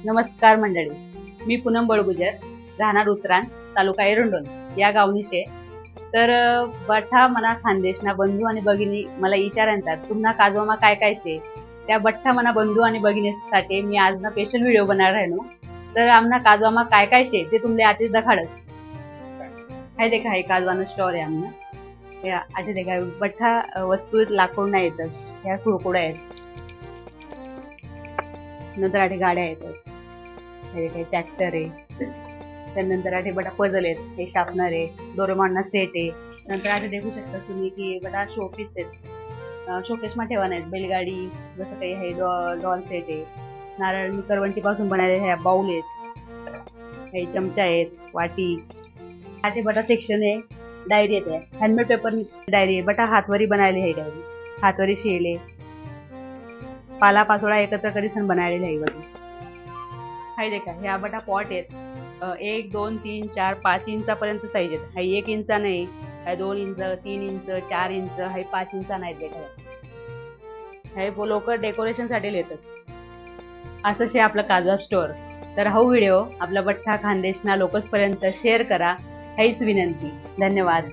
नमस्कार मंडळी, मी पूनम बळगुजर, राहणार उतरान, तालुका एरंडोल या गावनीशे. तर बठ्ठा मना खानदेशना बंधू आणि भगिनी मला विचारतात तुम्हाला काजवामा काय काय शे. त्या बठ्ठा मना बंधू आणि भगिनीसाठी मी आज ना स्पेशल व्हिडिओ बनणार राहिनो. तर आमना काजवामा काय काय शे ते तुमले आधी दाखडस. हाय देखा हे काजवानं स्टोर आहे आमना. हे आधी देखा बठ्ठा वस्तू लाकूड नाही येतच, ह्या खुळकुड्या आहेत. नंतर आठे गाड्या येतच, काही ट्रॅक्टर आहे. त्यानंतर आठे बटा पजल आहेत, हे शार्पनर आहे, डोरेमॉनना सेट आहे. नंतर आठे देखू शकता तुम्ही की बटा शोपीस आहेत, शोकेसमा ठेवा नाहीत. बैलगाडी जसं काही आहे, डॉल सेट आहे. नारळ मी करवंटीपासून बनवलेले ह्या बाउल आहेत, काही चमचा आहेत, वाटी. आठे बटा सेक्शन आहे, डायरी आहे, हँडमेड पेपर डायरी आहे. बटा हातवरी बनायली आहे डायरी, हातवरी शेले पाला पाचोळा एकत्र करीसन बनायलेली आहे बघा. हाय देखा ह्या बटा पॉट आहेत, 1 2 3 4 5 इंचापर्यंत साईज आहेत. हाय 1 इंचा नाही, हाय 2 इंच 3 इंच 4 इंच, हाय 5 इंचा नाही देखा. हाय लोक डेकोरेशनसाठी येतच. असं शे आपलं काजवा स्टोअर. तर हा व्हिडिओ आपला बठ्ठा खानदेशना लोकसपर्यंत शेअर करा, हीच विनंती. धन्यवाद.